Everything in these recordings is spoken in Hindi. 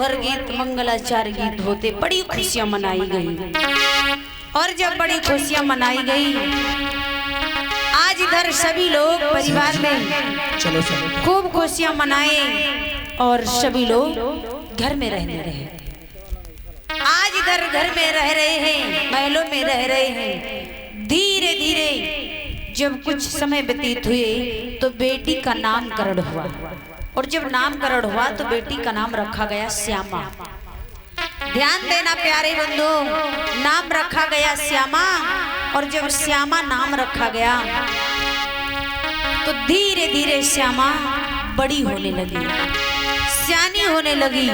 सोहर गीत मंगलाचार गीत होते बड़ी खुशियां मनाई गई। और जब बड़ी खुशियां मनाई गई, आज इधर सभी लोग परिवार में चलो खूब खुशियां मनाए और सभी लोग घर में रहने रहे। आज इधर घर में रह रहे हैं, महलों में रह रहे हैं। धीरे धीरे जब कुछ समय व्यतीत हुए तो बेटी का नामकरण हुआ, और जब नामकरण हुआ तो बेटी का नाम रखा गया श्यामा। ध्यान देना प्यारे बंधु, नाम रखा गया श्यामा। और जब श्यामा नाम रखा गया तो धीरे धीरे श्यामा बड़ी होने लगी, सियानी होने लगी।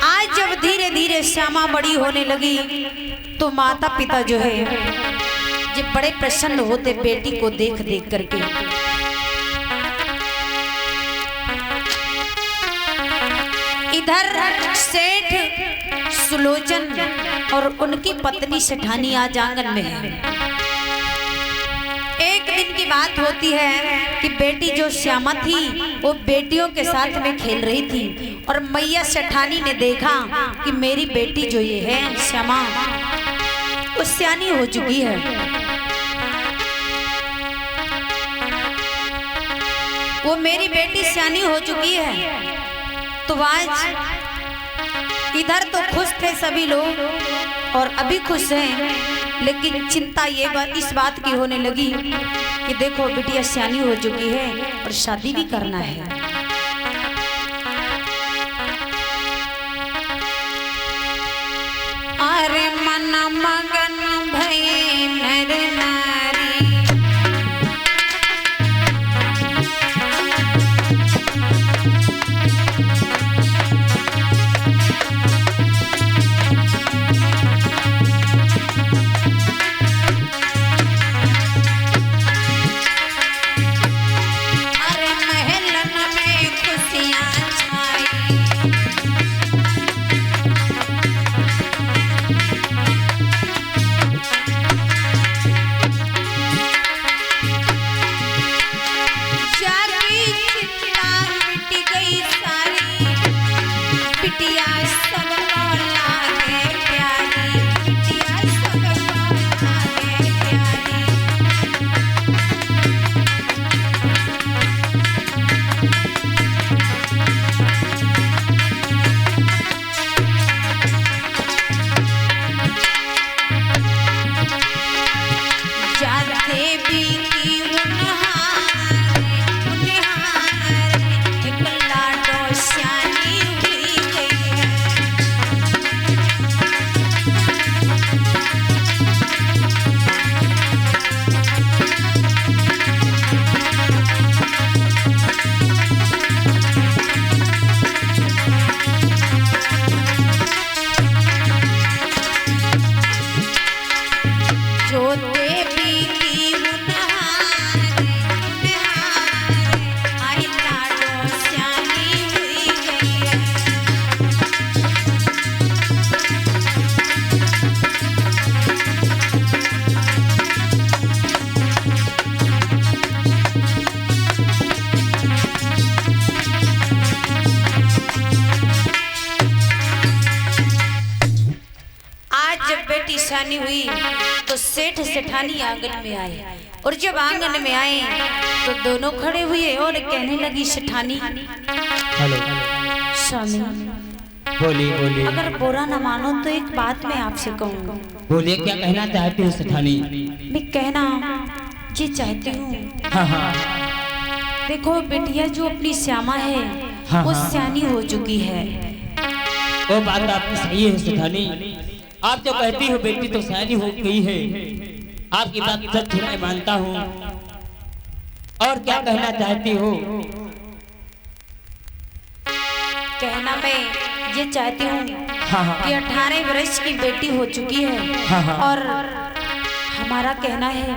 आज जब धीरे धीरे श्यामा बड़ी होने लगी तो माता पिता जो है ये बड़े प्रसन्न होते बेटी को देख देख करके। इधर सेठ सुलोचन और उनकी पत्नी सेठानी आज आंगन में है। एक दिन की बात होती है कि बेटी जो श्यामा थी वो बेटियों के साथ में खेल रही थी, और मैया सेठानी ने देखा कि मेरी बेटी जो ये है श्यामा वो सियानी हो चुकी है, वो मेरी बेटी सियानी हो चुकी है। तो आज इधर तो खुश थे सभी लोग और अभी खुश हैं, लेकिन चिंता इस बात की होने लगी कि देखो बिटिया सियानी हो चुकी है और शादी भी करना है। अरे मन मगन भई नर नारी, शादी हुई तो सेठ सेठानी आंगन में आए, और जब आंगन में आए तो दोनों खड़े हुए और कहने लगी सेठानी, हेलो स्वामी बोलिए बोलिए। अगर बुरा न मानो तो एक बात मैं आपसे कहूँ। बोलिए, क्या कहना चाहते हो सेठानी? मैं कहना ये चाहती हूँ, हाँ हाँ देखो बेटिया जो अपनी श्यामा है हाँ, वो हाँ। सियानी हो चुकी है। वो बात आपकी सही है सेठानी, आप जो कहती हो बेटी तो सियानी हो गई है, आपकी बात सच मैं मानता हूँ। और क्या कहना चाहती हो? कहना मैं ये चाहती हूँ हाँ हाँ कि 18 वर्ष की बेटी हो चुकी है, हाँ, हाँ। और हमारा कहना है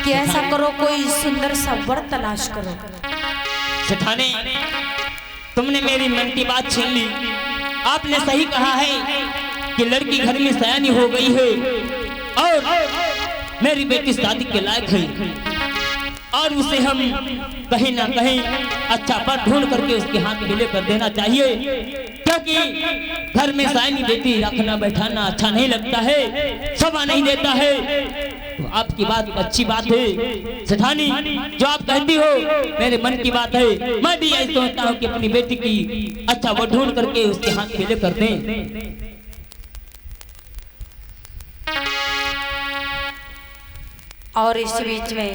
कि ऐसा करो कोई सुंदर सा वर तलाश करो। सेठानी, तुमने मेरी मन की बात छीन ली। आपने सही कहा है कि लड़की घर में सयानी हो गई है और मेरी बेटी शादी के लायक है, और उसे हम कहीं ना कहीं अच्छा पर ढूंढ करके उसके हाथ में ले कर देना चाहिए, क्योंकि घर में सयानी बेटी रखना बैठाना अच्छा नहीं लगता है, शोभा नहीं देता है। तो आपकी बात अच्छी बात है सेठानी, जो आप कहती हो मेरे मन की बात है। मैं भी यही सोचता हूँ कि अपनी बेटी की अच्छा वो ढूंढ करके उसके हाथ में ले कर दें। और इस बीच में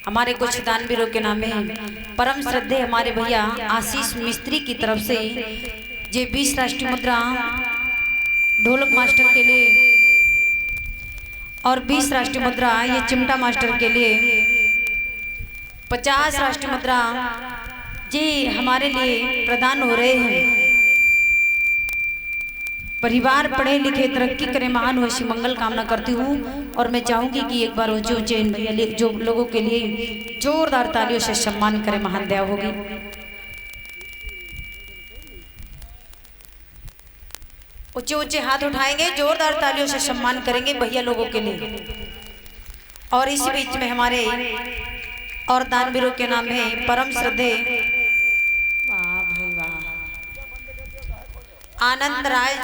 हमारे कुछ दानवीरों के नाम में परम श्रद्धे हमारे भैया आशीष मिस्त्री की तरफ से ये 20 राष्ट्रीय मुद्रा ढोलक मास्टर के लिए और 20 राष्ट्रीय मुद्रा ये चिमटा मास्टर के लिए, 50 राष्ट्रीय मुद्रा जी हमारे लिए प्रदान हो रहे हैं। परिवार पढ़े लिखे तरक्की करे, महान हो, ऐसी मंगल कामना करती हूँ। और मैं चाहूंगी कि एक बार ऊंचे ऊंचे इन भैया जो लोगों के लिए जोरदार तालियों से सम्मान करे, महान दया होगी। ऊंचे ऊंचे हाथ उठाएंगे, जोरदार तालियों से सम्मान करेंगे भैया लोगों के लिए। और इसी बीच में हमारे और दानवीरों के नाम है परम श्रद्धे, वाह भाई वाह, आनंद राय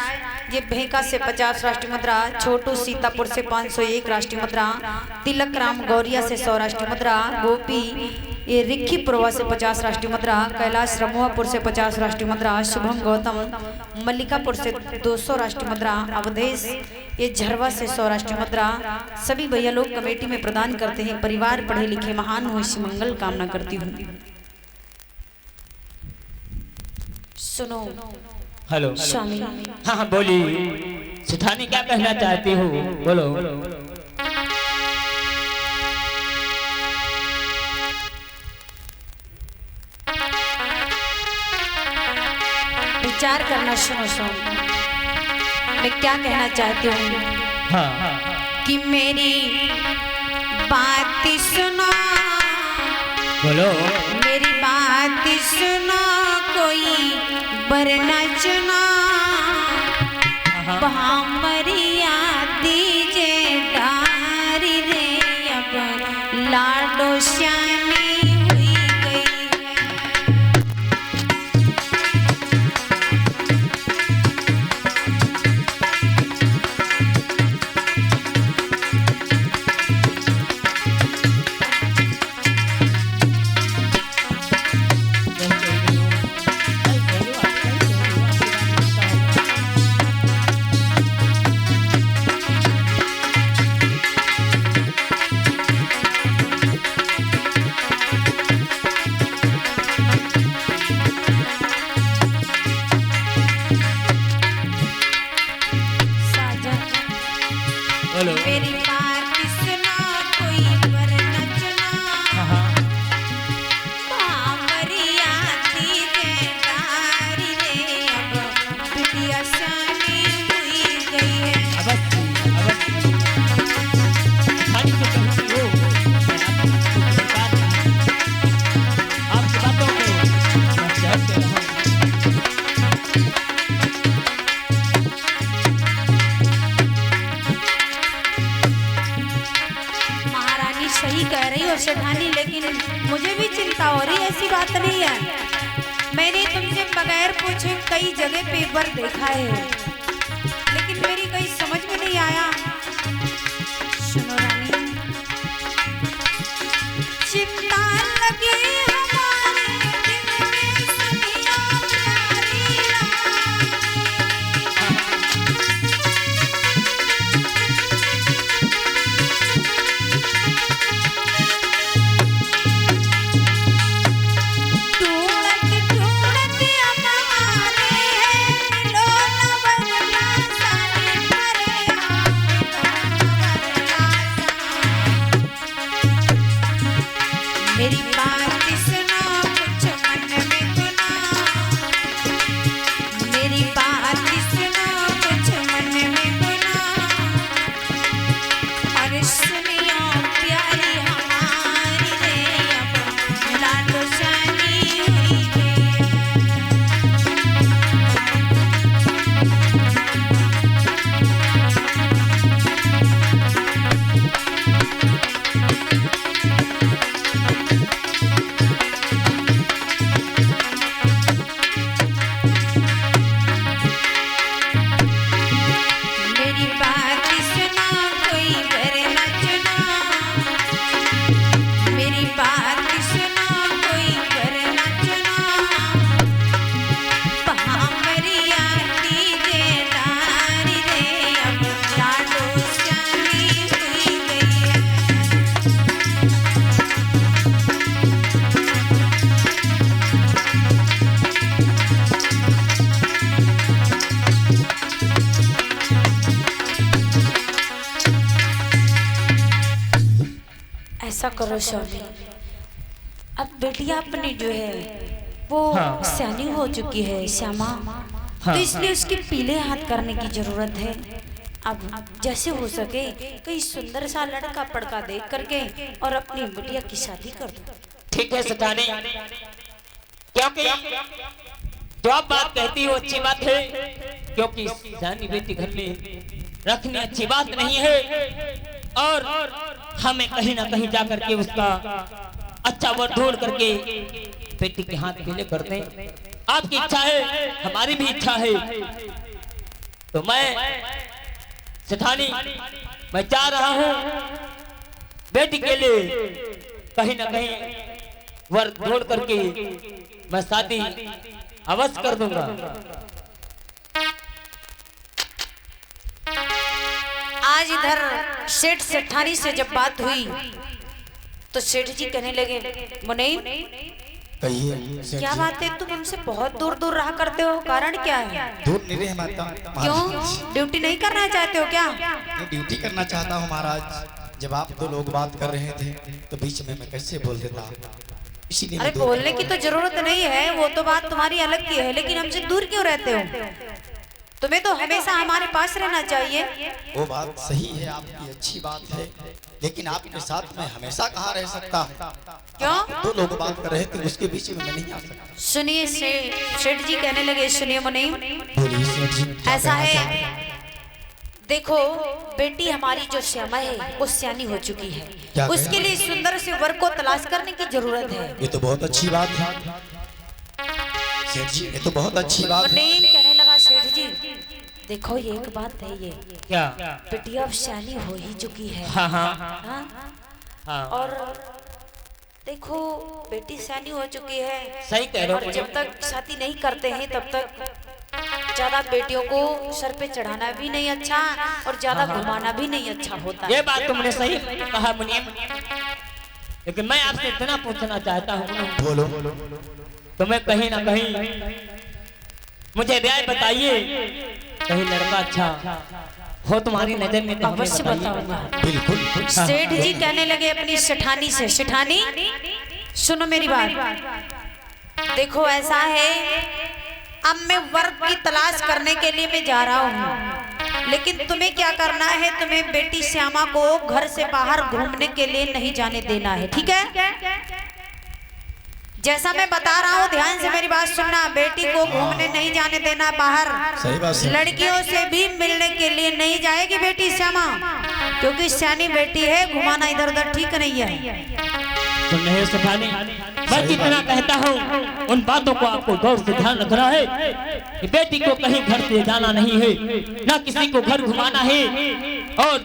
ये भेंका से 50 राष्ट्रीय मुद्रा, छोटू सीतापुर से 501 राष्ट्रीय मुद्रा, तिलक राम गौरिया से 100 राष्ट्रीय मुद्रा, गोपी ये रिक्की पुरवा से 50 राष्ट्रीय मुद्रा, कैलाश रमुआपुर से 50 राष्ट्रीय मुद्रा, शुभम गौतम मल्लिकापुर से 200 राष्ट्रीय मुद्रा, अवधेश ये झरवा से 100 राष्ट्रीय मुद्रा। सभी भैया लोग कमेटी में प्रदान करते हैं। परिवार पढ़े लिखे महान हो, इसी मंगल कामना करती हूँ। सुनो हेलो स्वामी, हाँ हाँ बोलिए सेठानी, क्या कहना चाहती हो बोलो। विचार करना, सुनो स्वामी, मैं क्या कहना चाहती हूँ। हाँ कि मेरी बात सुनो, बोलो। मेरी बात सुनो, कोई वरना चुना, भामरिया दीजे डारी रे, अब लाडो श्यामी हुई गई है। मेरी बात सुना, कोई वरना चुना, भामरिया दीजे डारी रे, अब बिटिया शानी हुई गई है। सही कह रही हो सेठानी, लेकिन मुझे भी चिंता हो रही है। ऐसी बात नहीं है, मैंने तुमसे बगैर पूछे कई जगह पेपर देखा है, लेकिन मेरी कहीं समझ में नहीं आया। सुनो रानी, चिंता लगी हमारे दिल में, सुनियो प्यारी रानी। ढूंढत ढूंढत हमारे लोला ऐसा करो स्वामी, अब बेटिया अपनी जो है वो हाँ। सयानी हो चुकी है श्यामा, हाँ, तो इसलिए उसके पीले हाथ करने की जरूरत है। अब जैसे हो सके कोई सुंदर सा लड़का पड़का देख करके और अपनी बिटिया की शादी कर दो। ठीक है सताने, क्योंकि जो आप बात कहती हो अच्छी बात है, क्योंकि जानी बेटी घर में रखनी अच्छी बात नहीं है, और हमें कहीं ना कहीं जा करके उसका अच्छा वर ढूंढ करके बेटी के हाथ पीले कर दें। आपकी इच्छा है, हमारी भी इच्छा है, तो मैं सेठानी मैं चाह रहा हूँ बेटी के लिए कहीं ना कहीं वर ढूंढ करके मैं शादी अवश्य कर दूंगा। आज इधर सेठ सेठानी से जब बात हुई तो सेठ जी कहने लगे, मुनीम कहिए सेठ क्या जी। बात है, तुम हमसे बहुत दूर दूर रहा करते हो, कारण क्या है? दूर नहीं रहे माता। क्यों ड्यूटी नहीं करना चाहते हो क्या? मैं ड्यूटी करना चाहता हूँ महाराज। जब आप दो लोग बात कर रहे थे तो बीच में मैं कैसे बोल देता, इसीलिए अरे मैं दूर बोलने की तो जरूरत नहीं है, वो तो बात तुम्हारी अलग की है, लेकिन हमसे दूर क्यों रहते हो? तुम्हें तो हमेशा हमारे पास रहना चाहिए। वो बात सही है, आपकी अच्छी बात है, लेकिन आपके साथ मैं हमेशा कहाँ रह सकता हूँ? क्यों? दो लोग बात कर रहे थे, उसके बीच में मैं नहीं आ सकता। सुनिए सेठ जी कहने लगे, सुनिए मुनीम, बोलिए सेठ जी, क्या ऐसा कहना है, चाहते हैं? देखो बेटी हमारी जो श्यामा है वो सयानी हो चुकी है, क्या उसके कहें? लिए सुंदर से वर को तलाश करने की जरूरत है। ये तो बहुत अच्छी बात है सेठ जी, ये तो बहुत अच्छी बात है। मुनीम कहने लगा, सेठ जी देखो ये एक बात है, ये क्या? बेटी अब सयानी हो ही चुकी है। हाँ हाँ हाँ? हाँ, और देखो बेटी सयानी हो चुकी है, सही कह रहे हो और जब तक शादी नहीं करते हैं तब तक ज्यादा बेटियों को सर पे चढ़ाना भी नहीं अच्छा और ज्यादा घुमाना भी नहीं अच्छा होता। ये बात तुमने सही कहा मुनीम, लेकिन मैं आपसे इतना पूछना चाहता हूँ, बोलो। तुम्हें कहीं ना कहीं मुझे राय बताइए, कहीं लड़का अच्छा हो तुम्हारी नजर में तो हमें अवश्य बताइए। बताऊंगा। बिल्कुल। सेठ जी कहने लगे अपनी सेठानी से, सेठानी सुनो मेरी बात, देखो ऐसा है, अब मैं वर्क की तलाश करने के लिए मैं जा रहा हूँ, लेकिन तुम्हें क्या करना है, तुम्हें बेटी श्यामा को घर से बाहर घूमने के लिए नहीं जाने देना है, ठीक है? जैसा मैं बता रहा हूँ ध्यान से मेरी बात सुनना, बेटी को घूमने नहीं जाने देना बाहर, सही बात है। लड़कियों से भी मिलने के लिए नहीं जाएगी बेटी श्यामा, क्योंकि सयानी बेटी है, घुमाना इधर उधर ठीक नहीं है। तुम नहीं सिखाने, बस इतना कहता हूँ, उन बातों को आपको गौर से ध्यान रखना है कि बेटी को कहीं घर से जाना नहीं है, ना किसी को घर घुमाना है, और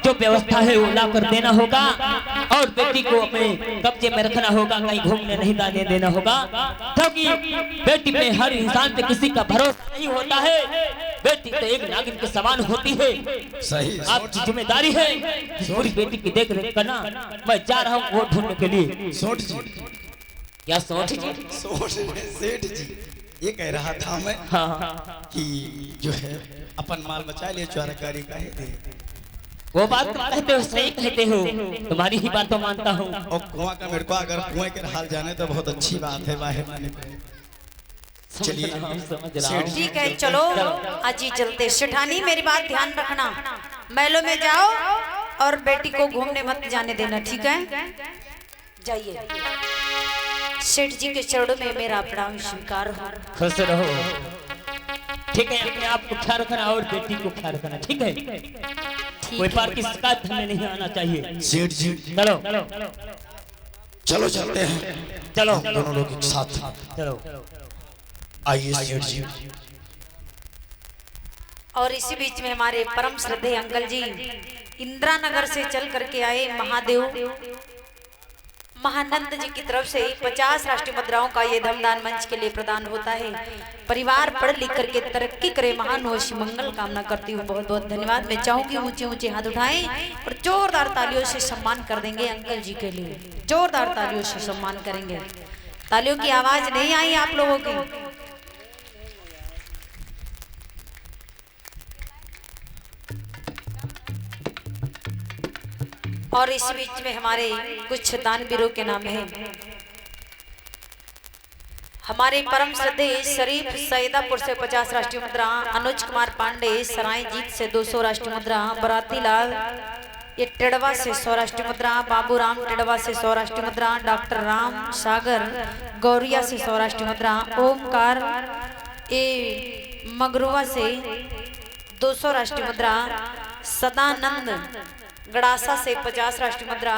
जो व्यवस्था है वो ला कर देना होगा, और बेटी को अपने कब्जे में रखना होगा, कहीं घूमने नहीं जाने देना होगा, क्योंकि बेटी पे हर इंसान पे किसी का भरोसा नहीं होता है, बेटी तो एक नागिन के समान होती है। सही। आपकी जिम्मेदारी है पूरी बेटी की देख रेख करना। मैं जा रहा हूँ वो ढूंढने के लिए। सोठ जी, क्या सोच जी? सोठ सेठ जी, ये कह रहा था मैं हाँ, कि जो है अपन माल बचा लिए, चोरकारी का है। वो बात तुम कहते हो, सही कहते हो, तुम्हारी ही बात तो मानता हूँ। और कुआं का मेरे को अगर कुएं के हाल जाने तो बहुत अच्छी बात है, बाहर आने को। चलिए समझ रहा सेठ हूँ। जी, ठीक है चलो अजी चलते। सेठानी मेरी बात ध्यान रखना, महलों में जाओ और बेटी को घूमने मत जाने देना, ठीक है? जाइए। सेठ जी के चरणों में मेरा प्रणाम स्वीकार हो। खुश रहो, ठीक है? अपने आप को ख्याल रखना और बेटी को ख्याल रखना, ठीक है? कोई बार की शिकायत हमें नहीं आना चाहिए। सेठ जी, चलो चलो चलते हैं, चलो हम दोनों लोग एक साथ। चलो। आइए सेठ जी। और इसी बीच में हमारे परम श्रद्धेय अंकल जी इंदिरा नगर से चल करके आए महादेव महानंद जी की तरफ से 50 राष्ट्रीय मुद्राओं का ये धमदान मंच के लिए प्रदान होता है। परिवार पढ़ लिख करके तरक्की करे, महान हो, ऐसी मंगल कामना करती हूँ। बहुत बहुत धन्यवाद। मैं चाहूंगी ऊंचे ऊंचे हाथ उठाएं और जोरदार तालियों से सम्मान कर देंगे अंकल जी के लिए, जोरदार तालियों से सम्मान करेंगे। तालियों की आवाज नहीं आई आप लोगों की? और इस बीच में हमारे कुछ दानवीरों के नाम है। हमारे परम श्रद्धेय शरीफ सैदापुर से 50 राष्ट्रीय मुद्रा, अनुज कुमार पांडे सराय जीत से 200 राष्ट्रीय मुद्रा, बराती लाल ये टिड़वा से 100 राष्ट्रीय मुद्रा, बाबू राम टिड़वा से 100 राष्ट्रीय मुद्रा, डॉक्टर राम सागर गौरिया से 100 राष्ट्रीय मुद्रा, ओमकार ए मगरुआ से 200 राष्ट्रीय मुद्रा, सदानंद गड़ासा से 50 राष्ट्रीय मुद्रा,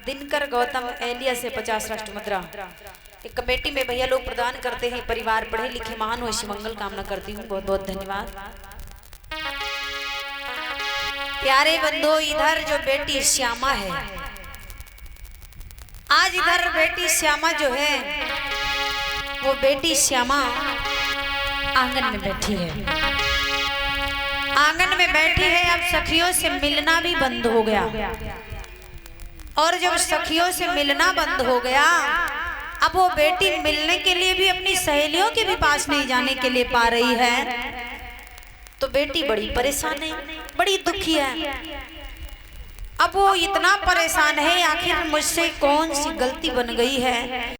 दिनकर गौतम एलिया से 50 राष्ट्रीय मुद्रा। एक कमेटी में भैया लोग प्रदान करते हैं। परिवार पढ़े लिखे महान हो, ऐसी मंगल कामना करती हूँ। बहुत बहुत धन्यवाद। प्यारे बंधु, इधर जो बेटी श्यामा है, आज इधर बेटी श्यामा जो है, वो बेटी श्यामा आंगन में बैठी है। आंगन में बैठी है। अब सखियों से मिलना भी बंद हो गया, और जब सखियों से मिलना बंद हो गया, अब वो बेटी मिलने के लिए भी अपनी सहेलियों के भी पास नहीं जाने के लिए पा रही है। तो बेटी बड़ी परेशान है, बड़ी दुखी है। अब वो इतना परेशान है, आखिर मुझसे कौन सी गलती बन गई है